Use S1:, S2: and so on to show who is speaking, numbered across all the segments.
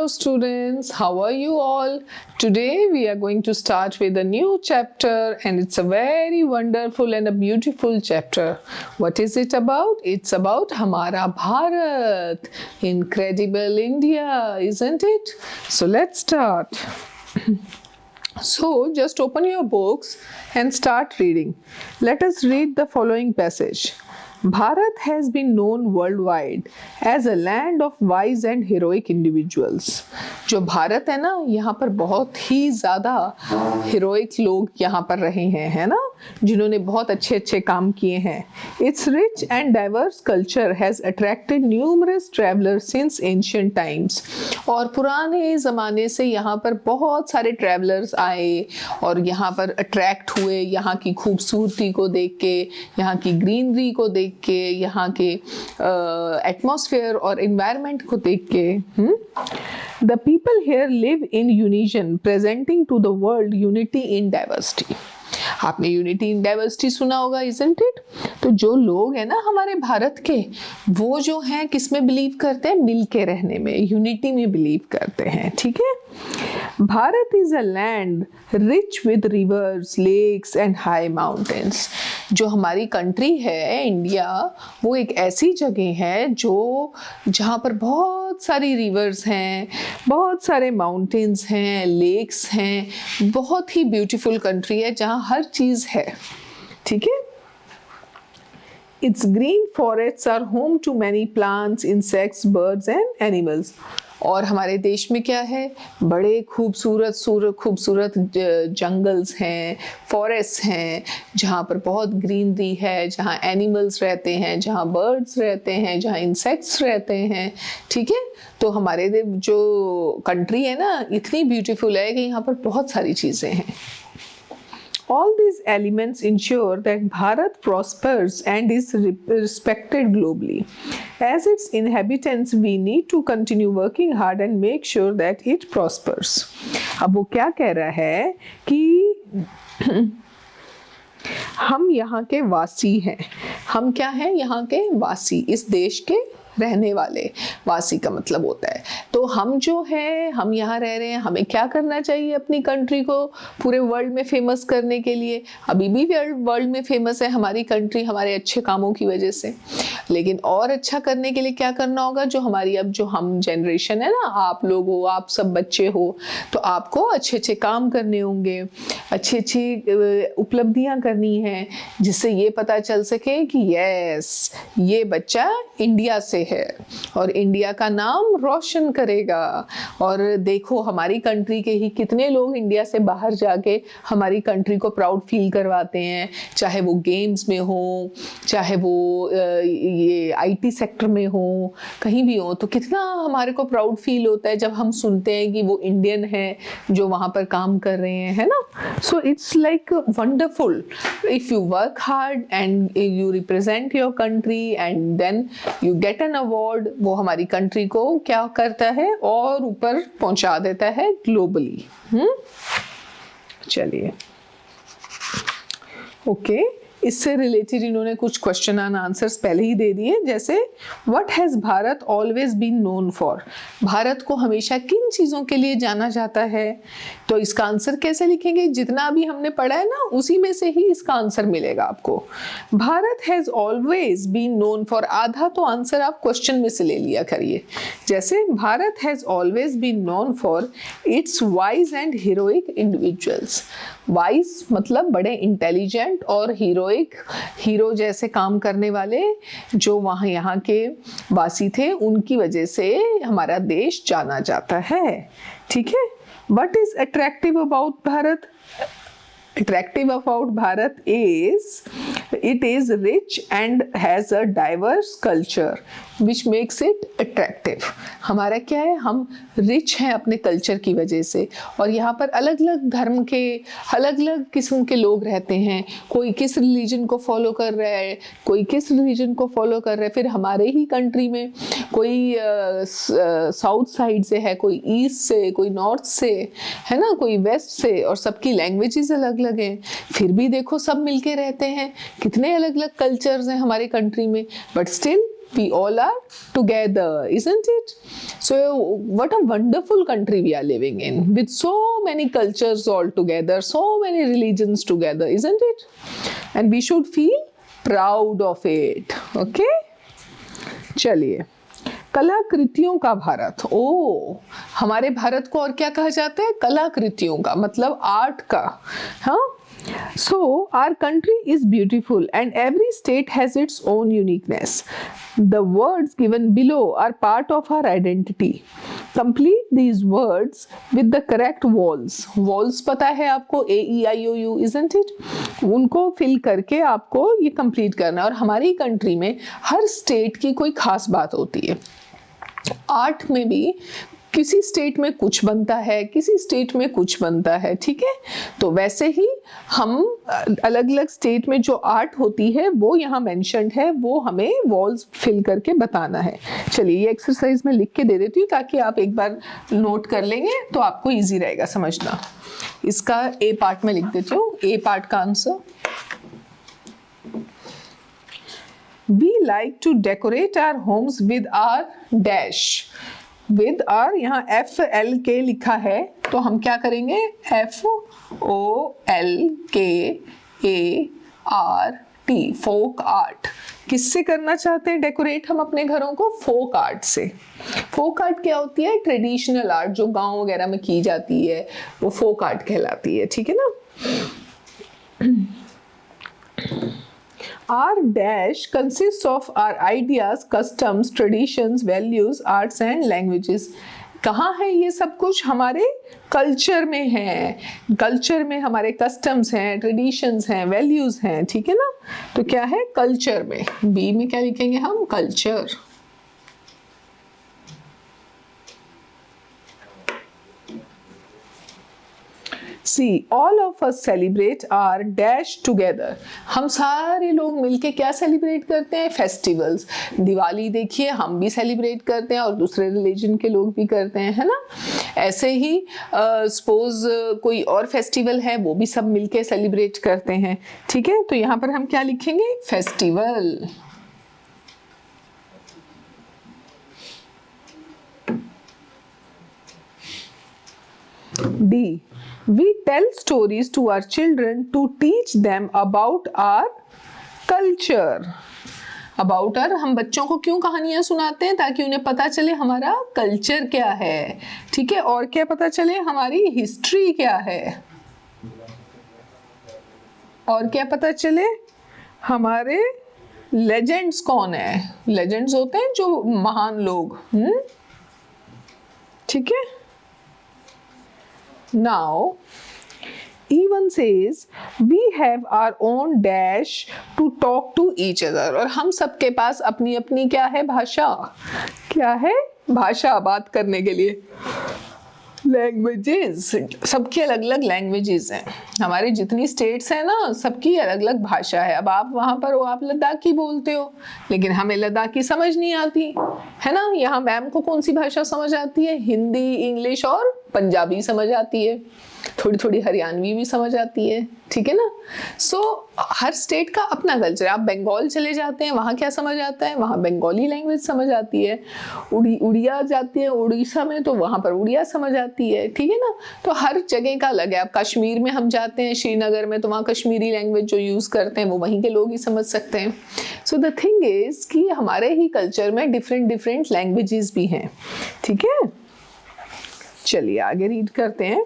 S1: students, how are you all? Today we are going to start with a new chapter, and it's a very wonderful and a beautiful chapter. What is it about? It's about Hamara Bharat, incredible India, isn't it? So let's start. So just open your books and start reading. Let us read the following passage. Bharat has been known worldwide as a land of wise and heroic individuals. जो भारत है ना, यहाँ पर बहुत ही ज़्यादा heroic लोग यहाँ पर रहे हैं, है ना, जिन्होंने बहुत अच्छे अच्छे काम किए हैं. Its rich and diverse culture has attracted numerous travelers since ancient times. और पुराने ज़माने से यहाँ पर बहुत सारे travelers आए और यहाँ पर attract हुए, यहाँ की खूबसूरती को देख के, यहाँ की greenery को देख के, यहाँ के एटमॉस्फेयर और एनवायरनमेंट को देख के. The people here live in unison, presenting to the world unity in diversity. आपने यूनिटी इन डाइवर्सिटी सुना होगा, isn't it? तो जो लोग हैं ना हमारे भारत के, वो जो हैं किस में बिलीव करते हैं? मिल के रहने में, यूनिटी में बिलीव करते हैं. ठीक है. Bharat is a land rich with rivers, lakes and high mountains. जो हमारी कंट्री है इंडिया, वो एक ऐसी जगह है जो जहाँ पर बहुत सारी रिवर्स हैं, बहुत सारे माउंटेन्स हैं, लेक्स हैं. बहुत ही ब्यूटीफुल कंट्री है जहाँ हर चीज़ है. ठीक है. Its green forests are home to many plants, insects, birds and animals. और हमारे देश में क्या है? बड़े खूबसूरत जंगल्स हैं, फॉरेस्ट हैं, जहाँ पर बहुत ग्रीनरी है, जहाँ एनिमल्स रहते हैं, जहाँ बर्ड्स रहते हैं, जहाँ इंसेक्ट्स रहते हैं. ठीक है. तो हमारे जो कंट्री है ना, इतनी ब्यूटीफुल है कि यहाँ पर बहुत सारी चीज़ें हैं. All these elements ensure that Bharat prospers and is respected globally. As its inhabitants, we need to continue working hard and make sure that it prospers. अब वो क्या कह रहा है कि हम यहाँ के वासी हैं. हम क्या हैं? यहाँ के वासी, इस देश के रहने वाले. वासी का मतलब होता है. तो हम जो है, हम यहाँ रह रहे हैं, हमें क्या करना चाहिए अपनी कंट्री को पूरे वर्ल्ड में फेमस करने के लिए? अभी भी वर्ल्ड में फेमस है हमारी कंट्री हमारे अच्छे कामों की वजह से. लेकिन और अच्छा करने के लिए क्या करना होगा? जो हमारी अब जो हम जनरेशन है ना, आप लोग हो, आप सब बच्चे हो, तो आपको अच्छे अच्छे काम करने होंगे, अच्छी अच्छी उपलब्धियां करनी है, जिससे ये पता चल सके कि यस, ये बच्चा इंडिया से है और इंडिया का नाम रोशन करेगा. और देखो हमारी कंट्री के ही कितने लोग इंडिया से बाहर जाके हमारी कंट्री को प्राउड फील करवाते हैं, चाहे वो गेम्स में हो, चाहे वो ये आईटी सेक्टर में हो, कहीं भी हो. तो कितना हमारे को प्राउड फील होता है जब हम सुनते हैं कि वो इंडियन है जो वहाँ पर काम कर रहे हैं, है ना. So it's like wonderful if you work hard and you represent your country and then you get an award. वो हमारी कंट्री को क्या करता है? और ऊपर पहुंचा देता है ग्लोबली. चलिए. ओके. इससे रिलेटेड इन्होंने कुछ क्वेश्चन एंड आंसर्स पहले ही दे दिए. जैसे what has Bharat always been known for? Bharat को हमेशा किन चीज़ों के लिए जाना जाता है? तो इसका आंसर कैसे लिखेंगे? जितना अभी हमने पढ़ा है ना, उसी में से ही इसका आंसर मिलेगा आपको. Bharat has always been known for, आधा तो आंसर आप क्वेश्चन में से ले लिया करिए. जैसे Bharat has always been known for its wise and heroic individuals. Wise मतलब बड़े इंटेलिजेंट, और हीरो जैसे काम करने वाले जो वहाँ यहाँ के वासी थे, उनकी वजह से हमारा देश जाना जाता है. ठीक है. What is attractive about Bharat? Attractive about Bharat is it is rich and has a diverse culture which makes it attractive. हमारा क्या है? हम रिच हैं अपने कल्चर की वजह से, और यहाँ पर अलग अलग धर्म के अलग अलग किस्म के लोग रहते हैं. कोई किस रिलीजन को फॉलो कर रहा है, कोई किस रिलीजन को फॉलो कर रहा है. फिर हमारे ही कंट्री में कोई साउथ साइड से है, कोई ईस्ट से, कोई नॉर्थ से, है ना, कोई वेस्ट से, और सबकी लैंग्वेजेस अलग अलग हैं. फिर भी देखो सब मिलके रहते हैं. कितने अलग अलग कल्चर्स हैं हमारी कंट्री में, but still We all are together, isn't it? So what a wonderful country we are living in, with so many cultures all together, so many religions together, isn't it? And we should feel proud of it. Okay? चलिए, कलाकृतियों का भारत. ओ, हमारे भारत को और क्या कहा जाता है? कलाकृतियों का, मतलब आर्ट का. हाँ. So our country is beautiful and every state has its own uniqueness. The words given below are part of our identity. Complete these words with the correct vowels. Vowels पता है आपको, A, E, I, O, U, isn't it? उनको fill करके आपको ये complete करना है. और हमारी कंट्री में हर स्टेट की कोई खास बात होती है. आर्ट में भी किसी स्टेट में कुछ बनता है, किसी स्टेट में कुछ बनता है. ठीक है, तो वैसे ही हम अलग अलग स्टेट में जो आर्ट होती है वो यहाँ मेंशन्ड है, वो हमें वॉल्स फिल करके बताना है. चलिए, ये एक्सरसाइज मैं लिख के दे देती हूँ ताकि आप एक बार नोट कर लेंगे तो आपको इजी रहेगा समझना. इसका ए पार्ट में लिख देती हूँ. ए पार्ट का answer, We like to decorate our homes with our dash. With our, यहाँ FLK लिखा है तो हम क्या करेंगे? FOLKART, folk art. किससे करना चाहते हैं डेकोरेट हम अपने घरों को? फोक आर्ट से. फोक आर्ट क्या होती है? ट्रेडिशनल आर्ट जो गांव वगैरह में की जाती है, वो फोक आर्ट कहलाती है. ठीक है ना? Our dash consists of our ideas, customs, traditions, values, arts and languages. कहाँ है ये सब कुछ? हमारे कल्चर में है. कल्चर में हमारे कस्टम्स हैं, ट्रेडिशंस हैं, वैल्यूज हैं. ठीक है ना? तो क्या है? कल्चर में. बी में क्या लिखेंगे हम? Culture. See, all of us celebrate our dash together. हम सारे लोग मिलके क्या सेलिब्रेट करते हैं? फेस्टिवल्स. दिवाली देखिए, हम भी सेलिब्रेट करते हैं और दूसरे रिलीजन के लोग भी करते हैं, है ना? ऐसे ही सपोज कोई और फेस्टिवल है, वो भी सब मिलके सेलिब्रेट करते हैं. ठीक है, तो यहाँ पर हम क्या लिखेंगे? Festival. D. We tell stories to our children to teach them about our culture. About our, हम बच्चों को क्यों कहानियां सुनाते हैं? ताकि उन्हें पता चले हमारा कल्चर क्या है. ठीक है, और क्या पता चले? हमारी हिस्ट्री क्या है. और क्या पता चले? हमारे लेजेंड्स कौन है. लेजेंड्स होते हैं जो महान लोग. ठीक है. Now, E1 says we have our own dash to talk to each other. और हम सबके पास अपनी अपनी क्या है? भाषा. क्या है? भाषा, बात करने के लिए. लैंग्वेजेस, सबकी अलग अलग लैंग्वेजेस हैं. हमारे जितनी स्टेट्स हैं ना, सबकी अलग अलग भाषा है. अब आप वहाँ पर हो, आप लद्दाखी बोलते हो, लेकिन हमें लद्दाखी समझ नहीं आती है ना. यहाँ मैम को कौन सी भाषा समझ आती है? हिंदी, इंग्लिश और पंजाबी समझ आती है. थोड़ी थोड़ी हरियाणवी भी समझ आती है. ठीक है ना? सो हर स्टेट का अपना कल्चर है. आप बंगाल चले जाते हैं, वहाँ क्या समझ आता है? वहाँ बंगाली लैंग्वेज समझ आती है. उड़िया जाती है उड़ीसा में, तो वहाँ पर उड़िया समझ आती है. ठीक है ना? तो हर जगह का अलग है. आप कश्मीर में हम जाते हैं, श्रीनगर में, तो वहाँ कश्मीरी लैंग्वेज जो यूज़ करते हैं वो वहीं के लोग ही समझ सकते हैं. सो द थिंग इज कि हमारे ही कल्चर में डिफरेंट डिफरेंट लैंग्वेजेस भी हैं. ठीक है, चलिए आगे रीड करते हैं.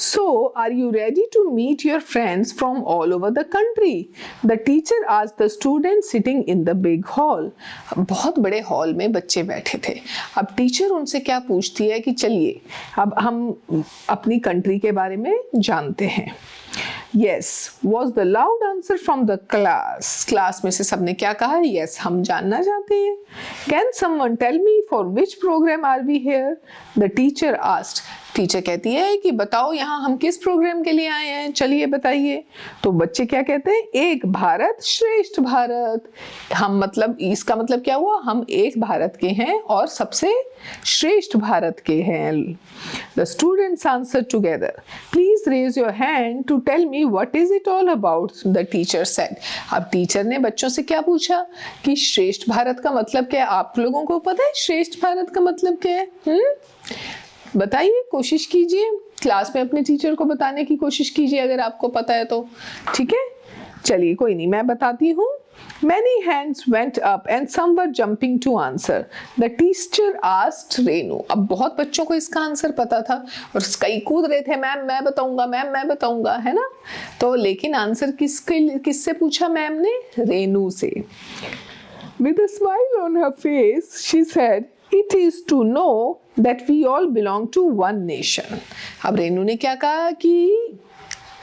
S1: So, are you ready to meet your friends from all over the country? The teacher asked the students sitting in the big hall. बहुत बड़े हॉल में बच्चे बैठे थे. अब टीचर उनसे क्या पूछती है कि चलिए अब हम अपनी कंट्री के बारे में जानते हैं. Yes was the loud answer from the class. Class में से सबने क्या कहा? Yes, हम जानना चाहते हैं. Can someone tell me for which program are we here? The teacher asked. Teacher कहती है कि बताओ यहाँ हम किस प्रोग्राम के लिए आए हैं, चलिए बताइए. तो बच्चे क्या कहते हैं? एक भारत श्रेष्ठ भारत. हम मतलब इसका मतलब क्या हुआ? हम एक भारत के हैं और सबसे श्रेष्ठ भारत के हैं. The students answered together. Please raise your hand to tell me me what is it all about, the teacher said. अब टीचर ने बच्चों से क्या पूछा कि श्रेष्ठ भारत का मतलब क्या है? आप लोगों को पता है श्रेष्ठ भारत का मतलब क्या है? बताइए, कोशिश कीजिए, क्लास में अपने टीचर को बताने की कोशिश कीजिए अगर आपको पता है तो। ठीक है, चलिए कोई नहीं, मैं बताती हूँ। Many hands went up and some were jumping to answer. The teacher asked Renu. अब बहुत बच्चों को इसका आंसर पता था और कई कूद रहे थे, मैम मैं बताऊंगा, मैम मैं बताऊंगा, है ना? तो लेकिन आंसर किससे पूछा मैम ने? रेनू से। With a smile on her face, she said, "It is to know that we all belong to one nation." अब रेनू ने क्या कहा कि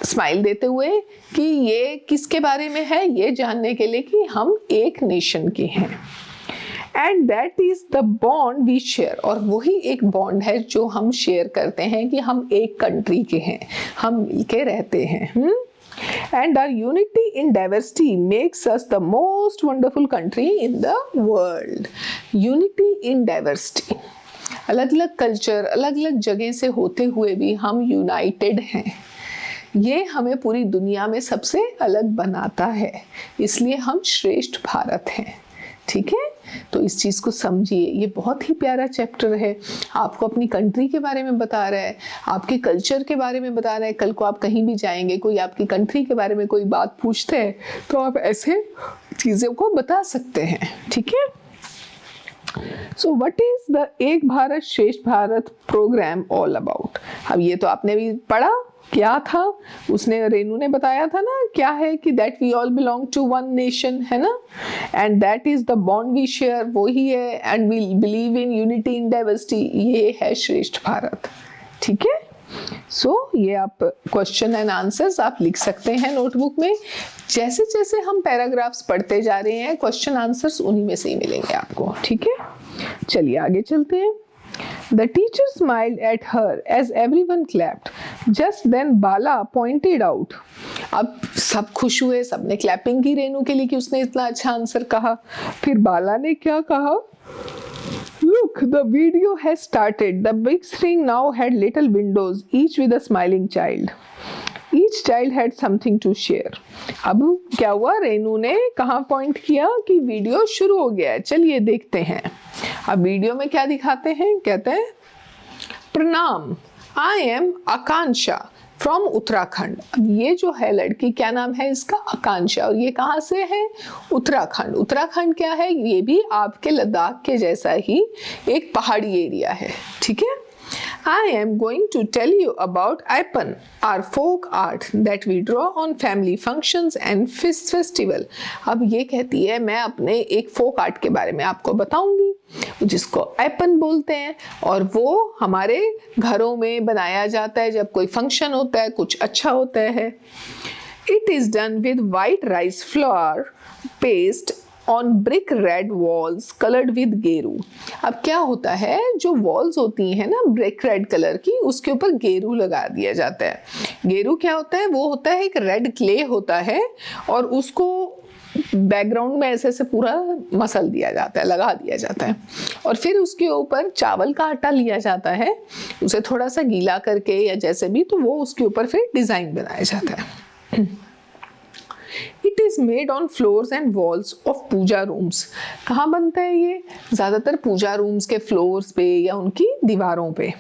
S1: स्माइल देते हुए कि ये किसके बारे में है? ये जानने के लिए कि हम एक नेशन के हैं। And that is the bond we share, और वही एक बॉन्ड है जो हम शेयर करते हैं कि हम एक कंट्री के हैं, हम मिलके रहते हैं। And our unity in diversity makes us the most wonderful country in the world. Unity in diversity, अलग अलग कल्चर, अलग अलग जगह से होते हुए भी हम यूनाइटेड हैं, ये हमें पूरी दुनिया में सबसे अलग बनाता है, इसलिए हम श्रेष्ठ भारत हैं। ठीक है, तो इस चीज़ को समझिए, ये बहुत ही प्यारा चैप्टर है। आपको अपनी कंट्री के बारे में बता रहा है, आपके कल्चर के बारे में बता रहा है। कल को आप कहीं भी जाएंगे, कोई आपकी कंट्री के बारे में कोई बात पूछते हैं तो आप ऐसे चीज़ों को बता सकते हैं। ठीक है, सो व्हाट इज द एक भारत श्रेष्ठ भारत प्रोग्राम ऑल अबाउट? अब ये तो आपने भी पढ़ा, क्या था उसने, रेनू ने बताया था ना, क्या है कि that we all belong to one nation, है ना, and that is the bond we share, वो ही है, and we believe in unity in diversity, ये है श्रेष्ठ भारत। ठीक है, सो ये आप क्वेश्चन एंड आंसर्स आप लिख सकते हैं नोटबुक में। जैसे जैसे हम पैराग्राफ्स पढ़ते जा रहे हैं, क्वेश्चन आंसर्स उन्हीं में से ही मिलेंगे आपको। ठीक है, चलिए आगे चलते हैं। The teacher smiled at her as everyone clapped. Just then Bala pointed out. अब सब खुश हुए, सबने क्लैपिंग की रेनू के लिए कि उसने इतना अच्छा आंसर कहा। फिर बाला ने क्या कहा? Look, the video has started. The big screen now had little windows, each with a smiling child. Each child had something to share. अब क्या हुआ? रेनू ने कहाँ पॉइंट किया कि वीडियो शुरू हो गया है, चलिए देखते हैं। अब वीडियो में क्या दिखाते हैं? कहते हैं, प्रणाम, I am Akanksha from Uttarakhand. अब ये जो है लड़की, क्या नाम है इसका? आकांक्षा, और ये कहाँ से है? उत्तराखंड। उत्तराखंड क्या है? ये भी आपके लद्दाख के जैसा ही एक पहाड़ी एरिया है। ठीक है, I am going to tell you about Aipan, our folk art that we draw on family functions and festival. अब ये कहती है, मैं अपने एक फोक आर्ट के बारे में आपको बताऊंगी जिसको Aipan बोलते हैं, और वो हमारे घरों में बनाया जाता है जब कोई फंक्शन होता है, कुछ अच्छा होता है। It is done with white rice flour paste on brick red walls colored with गेरू। अब क्या होता है, जो वॉल्स होती हैं ना ब्रिक रेड कलर की, उसके ऊपर गेरू लगा दिया जाता है। गेरू क्या होता है? वो होता है एक रेड क्ले होता है, और उसको बैकग्राउंड में ऐसे ऐसे पूरा मसल दिया जाता है, लगा दिया जाता है, और फिर उसके ऊपर चावल का आटा लिया जाता है, उसे थोड़ा सा गीला करके या जैसे भी, तो वो उसके ऊपर फिर डिजाइन बनाया जाता है। It is made on floors and walls of puja rooms. कहाँ बनता है ये? ज़्यादातर पूजा रूम्स के फ्लोर्स पे या उनकी दीवारों पे।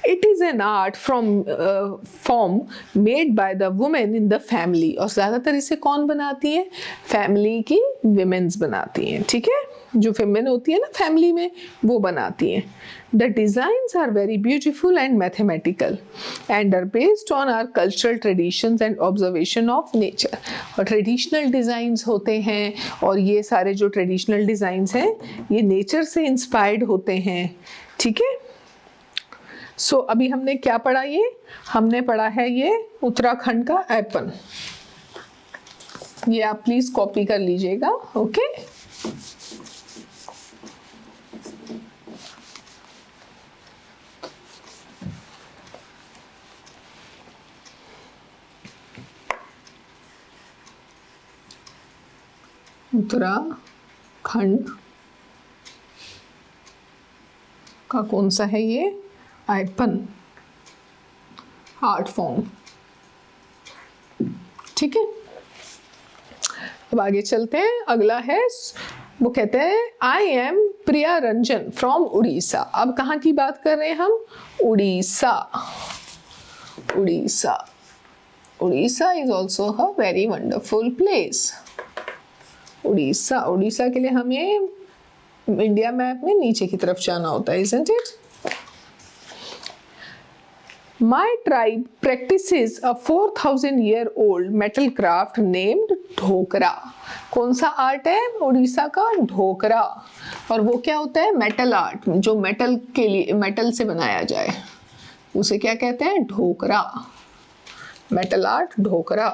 S1: It is an art from form made by the women in the family, और ज़्यादातर इसे कौन बनाती है? फैमिली की विमेंस बनाती हैं। ठीक है, जो फेमिन होती है ना फैमिली में, वो बनाती हैं। The designs are very beautiful and mathematical and are based on our cultural traditions and observation of nature. और ट्रेडिशनल डिज़ाइंस होते हैं, और ये सारे जो ट्रेडिशनल डिज़ाइंस हैं ये नेचर से इंस्पायर्ड होते हैं। ठीक है, सो अभी हमने क्या पढ़ा? ये हमने पढ़ा है ये उत्तराखंड का ऐपन। ये आप प्लीज कॉपी कर लीजिएगा। ओके, उत्तराखंड का कौन सा है ये? Aipan art form. ठीक है, अब आगे चलते हैं। अगला है, वो कहते हैं I am Priya Ranjan from Orissa. अब कहाँ की बात कर रहे हैं हम? Orissa. Orissa, Orissa is also a very wonderful place. Orissa, Orissa के लिए हमें इंडिया मैप में नीचे की तरफ जाना होता है, isn't it? My tribe practices a 4000-year-old metal craft named Dhokra. कौन सा आर्ट है उड़ीसा का? ढोकरा। और वो क्या होता है? मेटल आर्ट, जो मेटल के लिए, मेटल से बनाया जाए, उसे क्या कहते हैं? Dhokra. Metal art, dhokra.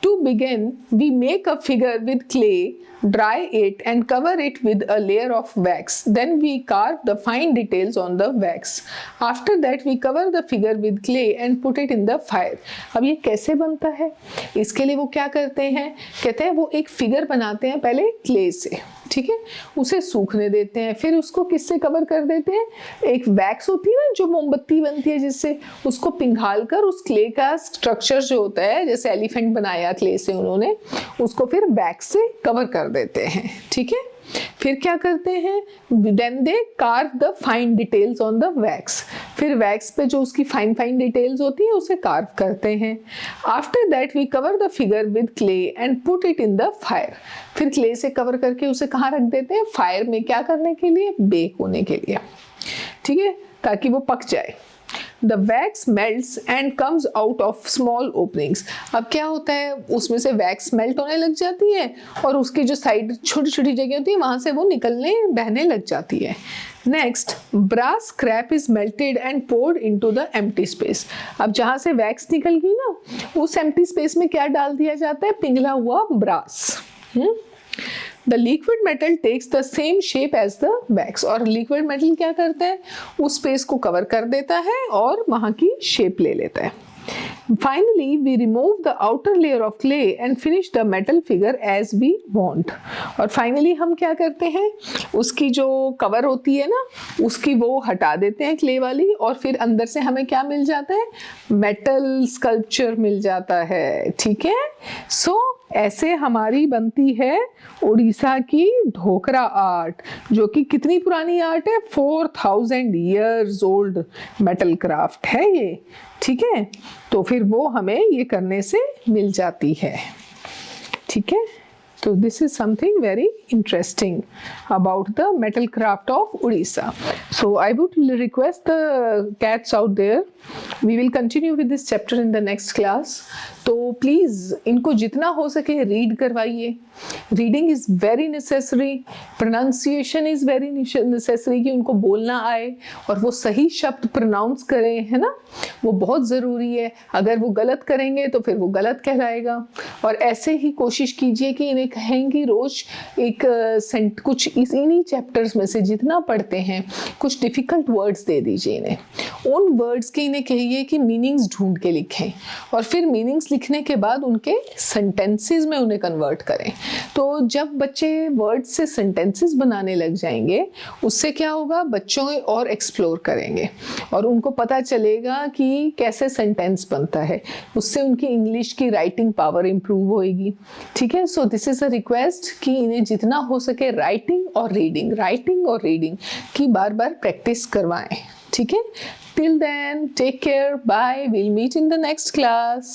S1: To begin, we make a figure with clay, dry it and cover it with a layer of wax. Then we carve the fine details on the wax. After that, we cover the figure with clay and put it in the fire. अब ये कैसे बनता है? इसके लिए वो क्या करते हैं? कहते हैं वो एक फिगर बनाते हैं पहले क्ले से, ठीक है, उसे सूखने देते हैं, फिर उसको किससे कवर कर देते हैं? एक वैक्स होती है ना, जो मोमबत्ती बनती है जिससे, उसको पिघाल कर उस क्ले का स्ट्रक्चर जो होता है, जैसे एलिफेंट बनाया क्ले से उन्होंने, उसको फिर वैक्स से कवर कर देते हैं, ठीक है। फिर क्या करते हैं? Then they carve the fine details on the wax. फिर वैक्स पे जो उसकी फाइन फाइन डिटेल्स होती है उसे कार्व करते हैं। After that we cover the figure with clay and put it in the fire. फिर क्ले से कवर करके उसे कहाँ रख देते हैं? फायर में। क्या करने के लिए? बेक होने के लिए, ठीक है, ताकि वो पक जाए। The wax melts and comes out of small openings. अब क्या होता है? उसमें से वैक्स मेल्ट होने लग जाती है और उसकी जो साइड छोटी छोटी जगह होती है वहां से वो निकलने बहने लग जाती है। Next, brass scrap is melted and poured into the empty space. अब जहां से वैक्स निकल गई ना, उस एम्प्टी स्पेस में क्या डाल दिया जाता है? पिघला हुआ brass. The liquid metal takes the same shape as the wax. और liquid metal क्या करता है? उस स्पेस को कवर कर देता है और वहाँ की शेप ले लेता है। Finally, we remove the outer layer of clay and finish the metal figure as we want. और finally हम क्या करते हैं? उसकी जो कवर होती है ना, उसकी वो हटा देते हैं क्ले वाली, और फिर अंदर से हमें क्या मिल जाता है? मेटल स्कल्पचर मिल जाता है, ठीक है। सो ऐसे हमारी बनती है उड़ीसा की ढोकरा आर्ट, जो कि कितनी पुरानी आर्ट है? 4000 years old मेटल क्राफ्ट है ये, ठीक है। तो फिर वो हमें ये करने से मिल जाती है, ठीक है। तो this is something very interesting about the metal craft of Odisha. So I would request the cats out there, we will continue with this chapter in the next class. तो प्लीज़ इनको जितना हो सके रीड करवाइए। Reading is very necessary, pronunciation is very necessary, कि उनको बोलना आए और वो सही शब्द प्रोनाउंस करें, है ना, वो बहुत ज़रूरी है। अगर वो गलत करेंगे तो फिर वो गलत कहलाएगा। और ऐसे ही कोशिश कीजिए कि इन्हें कहें कि रोज़ एक कुछ इन्हीं चैप्टर्स में से जितना पढ़ते हैं कुछ डिफ़िकल्ट वर्ड्स दे दीजिए इन्हें। उन वर्ड्स के इन्हें कहिए कि मीनिंग्स ढूंढ के लिखें, और फिर मीनिंग्स लिखने के बाद उनके सेंटेंसेस में उन्हें कन्वर्ट करें। तो जब बच्चे वर्ड से सेंटेंसेस बनाने लग जाएंगे, उससे क्या होगा? बच्चों और एक्सप्लोर करेंगे और उनको पता चलेगा कि कैसे सेंटेंस बनता है। उससे उनकी इंग्लिश की राइटिंग पावर इंप्रूव होएगी, ठीक है। So this is a request कि इन्हें जितना हो सके राइटिंग और रीडिंग की बार बार प्रैक्टिस करवाएं, ठीक है। Till then, take care, bye, we'll meet in the next class.